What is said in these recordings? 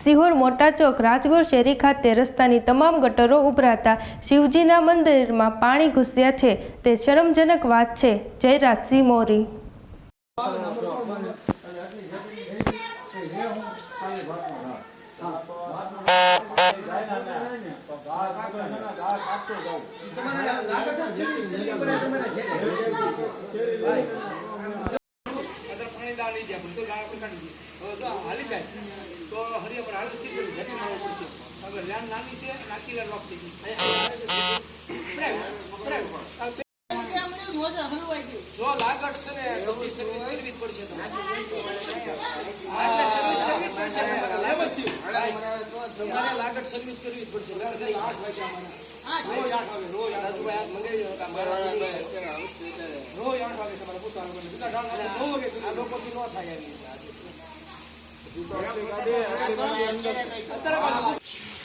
સિહોર મોટા ચોક રાજગોર શેરી ખાતે રસ્તાની તમામ ગટરો ઉભરાતા શિવજીના મંદિરમાં પાણી ઘૂસ્યા છે તે શરમજનક વાત છે। જયરાજસિંહ મોરી।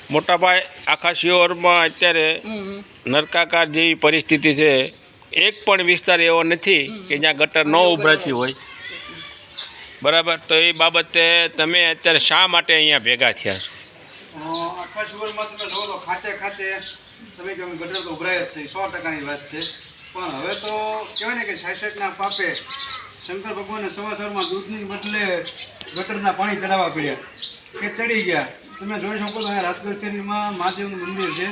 मोटा भाई आखा शिहोर में अत्यारे नरकाकार जेवी परिस्थिति है। एक पण विस्तार एवो नथी कि ज्यां गटर न उभराती होय। बराबर, तो ये बाबते तमे अत्यारे शा माटे अहींया भेगा थया छो? आखा शिहोરમાં તમે જોવો તો ખાતે ખાતે તમે કે ગટર તો ઉભરાય જ છે, 100%ની વાત છે। પણ હવે તો કહેવાય ને કે 66ના પાપે શંકર ભગવાનને સવાસરમાં દૂધની બદલે ગટરના પાણી ચડાવવા પડ્યા કે ચડી ગયા। તમે જોઈ શકો તો અહીંયા રાજગોર શેરીમાં મહાદેવનું મંદિર છે,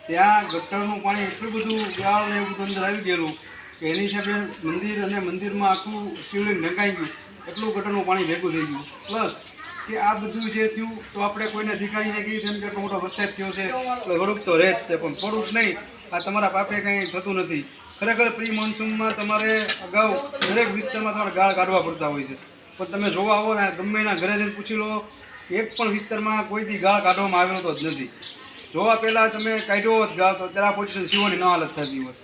ત્યાં ગટરનું પાણી એટલું બધું ગાળ ને એવું બધું અંદર આવી ગયેલું કે એની હિસાબે મંદિર અને મંદિરમાં આખું શિવલિંગ ઢંકાઈ ગયું, એટલું ગટરનું પાણી ભેગું થઈ ગયું। પ્લસ કે આ બધું જે થયું તો આપણે કોઈને અધિકારીને કહીએ તેમ કે એટલો મોટો વરસાદ થયો છે એટલે થોડુંક તો રહે જ તે, પણ થોડુંક નહીં, આ તમારા પાપે કંઈ થતું નથી। ખરેખર પ્રી મોન્સૂનમાં તમારે અગાઉ દરેક વિસ્તારમાં તમારે ગાળ કાઢવા પડતા હોય છે, પણ તમે જોવા આવો ને ગમે એના ઘરે જઈને પૂછી લો, એક પણ વિસ્તારમાં કોઈથી ગાળ કાઢવામાં આવેલો તો જ નથી। જોવા પહેલાં તમે કાઢ્યો હોત ગાળ તો ત્યારે પોઝિશન શિવોની ન હાલત થતી હોય।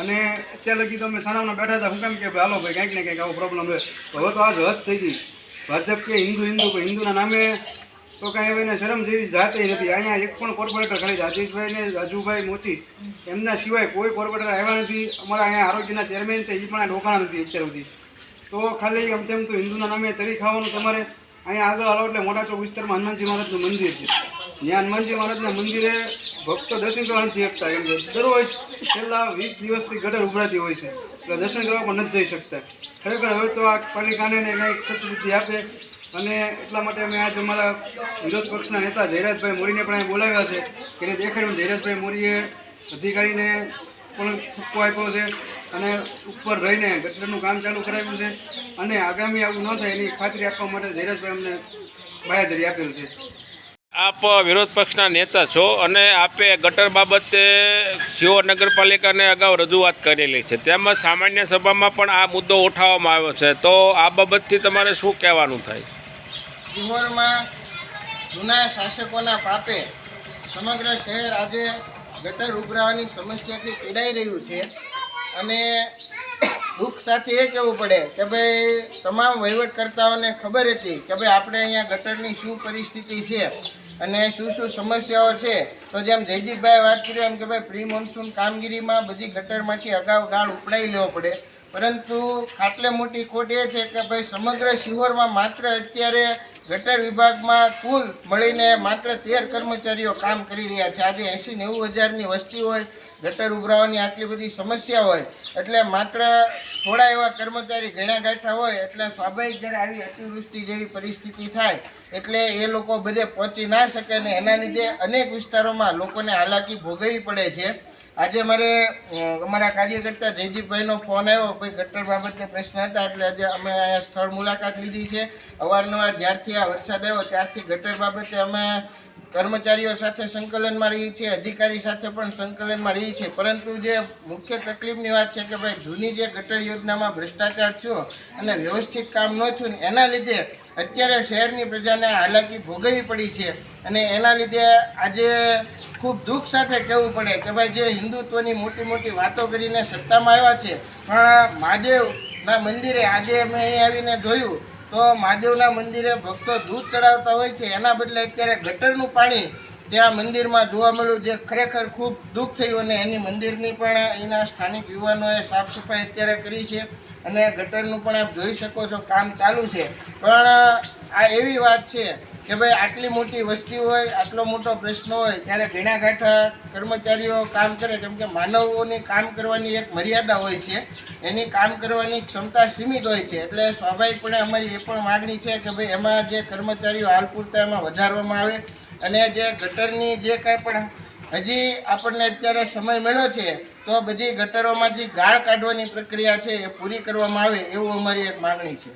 અને અત્યારે લગી તો અમે સાનામાં બેઠા હતા, હું કેમ કે હાલો ભાઈ કંઈક ને કંઈક આવો પ્રોબ્લેમ રહે। હવે તો આજ હદ થઈ ગઈ, ભાજપ કે હિન્દુ કોઈ હિન્દુના નામે તો કાંઈ હવે એને શરમ જેવી જાતે નથી। અહીંયા એક પણ કોર્પોરેટર ખાલી રાજેશભાઈ ને રાજુભાઈ મોચી એમના સિવાય કોઈ કોર્પોરેટર આવ્યા નથી। અમારા અહીંયા આરોગ્યના ચેરમેન છે એ પણ રોકાણા નથી અત્યાર સુધી। તો ખાલી આમ તેમ તો હિન્દુના નામે તરી ખાવાનું તમારે અહીંયા આગળ આવો એટલે મોટા ચોક વિસ્તારમાં હનુમાનજી મહારાજનું મંદિર છે, ત્યાં હનુમાનજી મહારાજના મંદિરે ભક્તો દર્શન કરવા નથી શકતા, કેમ કે દરરોજ છેલ્લા 20 દિવસથી ગટર ઉભરાતી હોય છે એટલે દર્શન કરવા પણ નથી જઈ શકતા। ખરેખર હવે તો આ પાલિકાને કંઈક સદબુદ્ધિ આપે, અને એટલા માટે અમે આજ અમારા વિરોધ પક્ષના નેતા જયરાજભાઈ મોરીને પણ અહીં બોલાવ્યા છે કે એને દેખાડ્યું। જયરાજભાઈ મોરીએ અધિકારીને પણ ઠપકો આપ્યો છે અને ઉપર રહીને ગટરનું કામ ચાલુ કરાવ્યું છે, અને આગામી આવું ન થાય એની ખાતરી આપવા માટે જયરાજભાઈ અમને બાંહેધરી આપેલ છે। आप विरोध पक्षना नेता छो અને આપે ગટર બાબતે શિહોર નગરપાલિકાને અગાઉ રજૂઆત કરેલી છે, તેમજ સામાન્ય સભામાં પણ આ મુદ્દો ઉઠાવવામાં આવ્યો છે, તો આ બાબતથી તમારે શું કહેવાનું થાય? શિહોરમાં જૂના શાસકોના પાપે સમગ્ર શહેર આજે ગટર ઉભરાવાની સમસ્યાથી પીડાઈ રહ્યું છે, અને દુઃખ સાથે એ કહેવું પડે કે ભાઈ તમામ વહીવટકર્તાઓને ખબર હતી કે ભાઈ આપણે અહીંયા ગટરની શું પરિસ્થિતિ છે અને શું શું સમસ્યાઓ છે। તો જેમ જયદીપભાઈ વાત કરી એમ કે ભાઈ પ્રી મોન્સૂન કામગીરીમાં બધી ગટરમાંથી અગાઉ ગાળ ઉપડાવી લેવો પડે, પરંતુ ખાટલે મોટી ખોટ એ છે કે ભાઈ સમગ્ર શિહોરમાં માત્ર અત્યારે ગટર વિભાગમાં કુલ મળીને માત્ર 13 કર્મચારીઓ કામ કરી રહ્યા છે। આજે 80-90 હજારની વસ્તી હોય, ગટર ઉભરાવાની આટલી બધી સમસ્યા હોય એટલે માત્ર થોડા એવા કર્મચારી ગણ્યા ગાંઠા હોય એટલે સ્વાભાવિક જ્યારે આવી અતિવૃષ્ટિ જેવી પરિસ્થિતિ થાય એટલે એ લોકો બધે પહોંચી ના શકે, અને એના લીધે અનેક વિસ્તારોમાં લોકોને હાલાકી ભોગવવી પડે છે। આજે મારે અમારા કાર્યકર્તા જયદીપભાઈનો ફોન આવ્યો, ભાઈ ગટર બાબતે પ્રશ્ન હતા એટલે આજે અમે અહીંયા સ્થળ મુલાકાત લીધી છે। અવારનવાર જ્યારથી આ વરસાદ આવ્યો ત્યારથી ગટર બાબતે અમે કર્મચારીઓ સાથે સંકલનમાં રહી છે, અધિકારી સાથે પણ સંકલનમાં રહી છે, પરંતુ જે મુખ્ય તકલીફની વાત છે કે ભાઈ જૂની જે ગટર યોજનામાં ભ્રષ્ટાચાર થયો અને વ્યવસ્થિત કામ ન થયું એના લીધે અત્યારે શહેરની પ્રજાને હાલાકી ભોગવવી પડી છે, અને એના લીધે આજે ખૂબ દુઃખ સાથે કહેવું પડે કે ભાઈ જે હિન્દુત્વની મોટી મોટી વાતો કરીને સત્તામાં આવ્યા છે, પણ મહાદેવના મંદિરે આજે અમે અહીં આવીને જોયું તો મહાદેવના મંદિરે ભક્તો દૂધ ચડાવતા હોય છે, એના બદલે અત્યારે ગટરનું પાણી ત્યાં મંદિરમાં જોવા મળ્યું, જે ખરેખર ખૂબ દુઃખ થયું। અને એની મંદિરની પણ એના સ્થાનિક યુવાનોએ સાફ સફાઈ અત્યારે કરી છે, અને ગટરનું પણ આપ જોઈ શકો છો કામ ચાલુ છે। પણ આ એવી વાત છે કે ભાઈ આટલી મોટી વસ્તી હોય, આટલો મોટો પ્રશ્ન હોય ત્યારે ઘણા ગાંઠા કર્મચારીઓ કામ કરે, કેમ કે માનવોની કામ કરવાની એક મર્યાદા હોય છે, એની કામ કરવાની ક્ષમતા સીમિત હોય છે. એટલે સ્વાભાવિકપણે અમારી એ પણ માગણી છે કે ભાઈ એમાં જે કર્મચારીઓ હાલ પૂરતા એમાં વધારવામાં આવે અને જે ગટરની જે કાંઈ પણ હજી આપણને અત્યારે સમય મળ્યો છે તો બધી ગટરોમાંથી ગાળ કાઢવાની પ્રક્રિયા છે એ પૂરી કરવામાં આવે એવું અમારી એક માગણી છે.